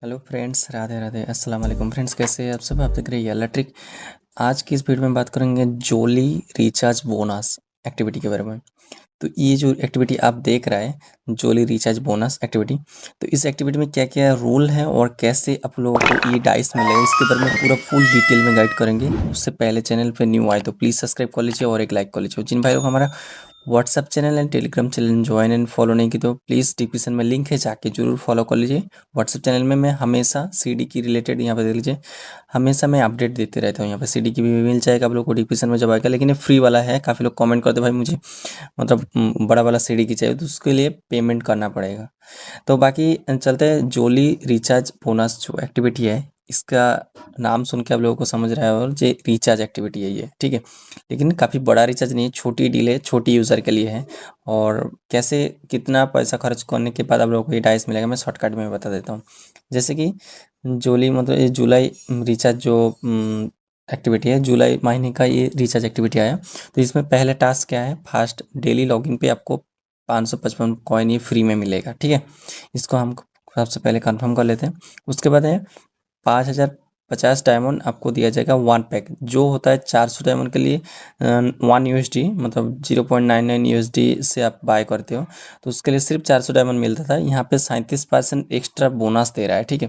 Hello friends, Radhe Radhe, अस्सलाम वालेकुम friends. कैसे हैं आप सब? आप देख रहे हैं येल्ला ट्रिक। आज की इस वीडियो में बात करेंगे जोली रिचार्ज बोनस एक्टिविटी के बारे में। तो ये जो एक्टिविटी आप देख रहे हैं जोली रिचार्ज बोनस एक्टिविटी, तो इस एक्टिविटी में क्या क्या रूल है और कैसे आप लोगों को ये डाइस मिलेगा, इसके बारे में पूरा फुल डिटेल में गाइड करेंगे। उससे पहले चैनल पे न्यू आए तो प्लीज़ सब्सक्राइब कर लीजिए और एक लाइक कर लीजिए। जिन भाई लोग हमारा WhatsApp channel and Telegram channel join and follow नहीं की तो प्लीज़ डिस्क्रिप्शन में लिंक है, जाके जरूर फॉलो कर लीजिए। व्हाट्सअप चैनल में मैं हमेशा सीडी की रिलेटेड यहाँ पे देख लीजिए, हमेशा मैं अपडेट देते रहता हूँ। यहाँ पे सीडी की भी मिल जाएगा आप लोग को डिस्क्रिप्शन में जब आएगा, लेकिन ये फ्री वाला है। काफ़ी लोग कमेंट करते भाई मुझे मतलब बड़ा वाला सीडी की चाहिए, तो उसके लिए पेमेंट करना पड़ेगा। तो बाकी चलते हैं जोली रिचार्ज बोनस जो एक्टिविटी है, इसका नाम सुन के आप लोगों को समझ रहा है और ये रिचार्ज एक्टिविटी है ये, ठीक है। लेकिन काफ़ी बड़ा रिचार्ज नहीं है, छोटी डील है, छोटी यूज़र के लिए है। और कैसे कितना पैसा खर्च करने के बाद आप लोगों को ये डाइस मिलेगा, मैं शॉर्टकट में बता देता हूँ। जैसे कि जोली मतलब ये जुलाई रिचार्ज जो एक्टिविटी है, जुलाई महीने का ये रिचार्ज एक्टिविटी आया। तो इसमें पहले टास्क क्या है, फास्ट डेली लॉगिन पे आपको 555 कॉइन ये फ्री में मिलेगा, ठीक है। इसको हम सबसे पहले कंफर्म कर लेते हैं। उसके बाद है 5050 डायमंड आपको दिया जाएगा वन पैक, जो होता है 400 डायमंड के लिए 1 USD मतलब 0.99 USD से आप बाय करते हो, तो उसके लिए सिर्फ 400 डायमंड मिलता था। यहाँ पे 37% एक्स्ट्रा बोनस दे रहा है, ठीक है।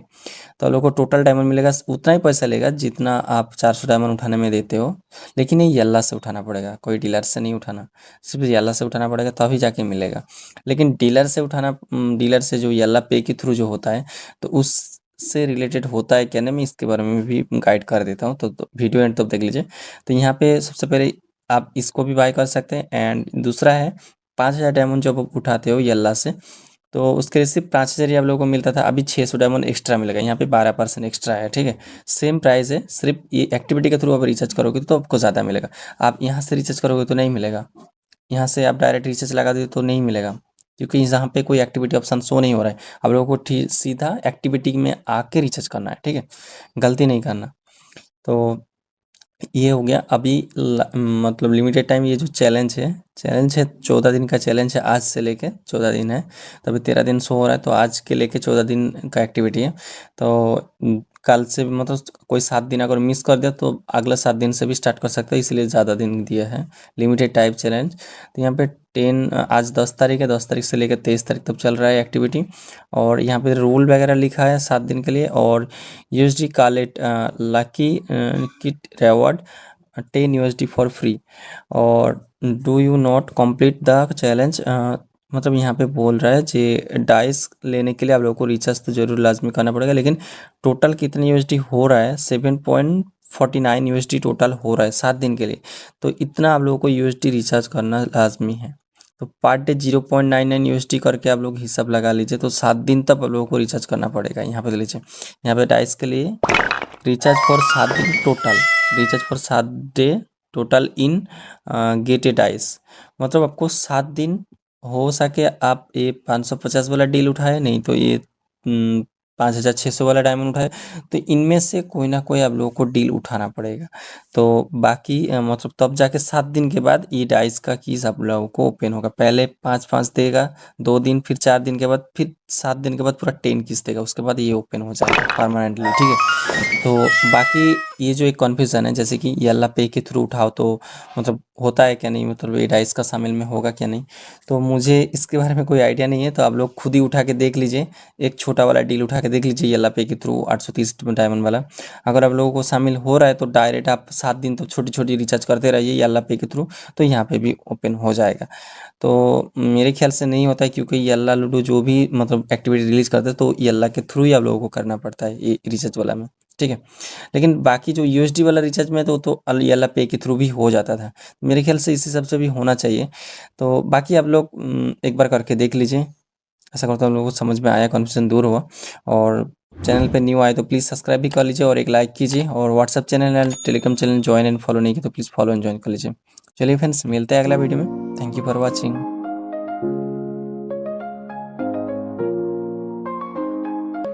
तो आप लोग को टोटल डायमंड मिलेगा, उतना ही पैसा लेगा जितना आप 400 डायमंड उठाने में देते हो। लेकिन ये येल्ला से उठाना पड़ेगा, कोई डीलर से नहीं उठाना, सिर्फ येल्ला से उठाना पड़ेगा तभी जाके मिलेगा। लेकिन डीलर से उठाना, डीलर से जो येल्ला पे के थ्रू जो होता है, तो उससे रिलेटेड होता है क्या नहीं, मैं इसके बारे में भी गाइड कर देता हूँ। तो वीडियो एंड तक देख लीजिए। तो यहाँ पे सबसे पहले आप इसको भी बाय कर सकते हैं। एंड दूसरा है 5000 डायमंड जब आप उठाते हो येल्ला से, तो उसके लिए सिर्फ 5000 ही आप लोगों को मिलता था, अभी 600 डायमंड एक्स्ट्रा मिलेगा। यहाँ पे 12% एक्स्ट्रा है, ठीक है। सेम प्राइस है, सिर्फ ये एक्टिविटी के थ्रू आप रिचार्ज करोगे तो आपको ज़्यादा मिलेगा। आप यहाँ से रिचार्ज करोगे तो नहीं मिलेगा, यहाँ से आप डायरेक्ट रिचार्ज लगा दो तो नहीं मिलेगा, क्योंकि यहाँ पे कोई एक्टिविटी ऑप्शन शो नहीं हो रहा है। आप लोगों को सीधा एक्टिविटी में आके रिचार्ज करना है, ठीक है, गलती नहीं करना। तो ये हो गया। अभी मतलब लिमिटेड टाइम ये जो चैलेंज है 14 दिन का चैलेंज है, आज से लेके 14 दिन है। तो अभी 13 दिन शो हो रहा है, तो आज के लेके 14 दिन का एक्टिविटी है। तो कल से भी मतलब कोई 7 दिन अगर मिस कर दिया तो अगला 7 दिन से भी स्टार्ट कर सकते हैं, इसलिए ज़्यादा दिन दिया है लिमिटेड टाइप चैलेंज। तो यहाँ पे आज 10 तारीख है, 10 तारीख से लेकर 23 तारीख तक चल रहा है एक्टिविटी। और यहाँ पे रूल वगैरह लिखा है 7 दिन के लिए। और USD collect lucky kit reward 10 USD for free. और do you not complete the challenge, मतलब यहाँ पे बोल रहा है कि डाइस लेने के लिए आप लोगों को रिचार्ज तो जरूर लाजमी करना पड़ेगा, लेकिन टोटल कितने USD हो रहा है, 7.49 USD टोटल हो रहा है 7 दिन के लिए। तो इतना आप लोगों को USD रिचार्ज करना लाजमी है। तो पर डे 0.99 USD करके आप लोग हिसाब लगा लीजिए, तो 7 दिन तक आप लोगों को रिचार्ज करना पड़ेगा। यहाँ पे लीजिए, यहाँ पे डाइस के लिए रिचार्ज फॉर 7 दिन total, recharge for 7 day total in gate A dice, मतलब आपको 7 दिन हो सके आप ये 550 वाला डील उठाए, नहीं तो ये 5600 वाला डायमंड उठाए, तो इनमें से कोई ना कोई आप लोगों को डील उठाना पड़ेगा। तो बाकी मतलब तब जाके 7 दिन के बाद ये डाइस का कीज आप लोगों को ओपन होगा। पहले 5 देगा 2 दिन, फिर 4 दिन के बाद, फिर 7 दिन के बाद पूरा 10 किस देगा, उसके बाद ये ओपन हो जाएगा परमानेंटली, ठीक है। तो बाकी ये जो एक कन्फ्यूज़न है, जैसे कि येल्ला पे के थ्रू उठाओ तो मतलब होता है क्या नहीं, मतलब ये डाइस का शामिल में होगा क्या नहीं, तो मुझे इसके बारे में कोई आइडिया नहीं है। तो आप लोग खुद ही उठा के देख लीजिए, एक छोटा वाला डील उठा के देख लीजिए येल्ला पे के थ्रू 830 डायमंड वाला। अगर आप लोगों को शामिल हो रहा है तो डायरेक्ट आप 7 दिन तो छोटी छोटी रिचार्ज करते रहिए येल्ला पे के थ्रू, तो यहाँ पे भी ओपन हो जाएगा। तो मेरे ख्याल से नहीं होता है, क्योंकि येल्ला लूडो जो भी मतलब एक्टिविटी रिलीज करते हैं तो येल्ला के थ्रू ही आप लोगों को करना पड़ता है ये रिचार्ज वाला में, ठीक है। लेकिन बाकी जो USD वाला रिचार्ज में तो येल्ला पे के थ्रू भी हो जाता था, मेरे ख्याल से इसी सबसे भी होना चाहिए। तो बाकी आप लोग एक बार करके देख लीजिए। आशा करता हूँ आप लोगों को समझ में आया, कन्फ्यूजन दूर हुआ। और चैनल पे न्यू आए तो प्लीज़ सब्सक्राइब भी कर लीजिए और एक लाइक कीजिए। और WhatsApp channel and Telegram channel join and follow नहीं किया तो प्लीज़ फॉलो एंड ज्वाइन कर लीजिए। चलिए फ्रेंड्स, मिलते हैं अगला वीडियो में। Thank you for watching.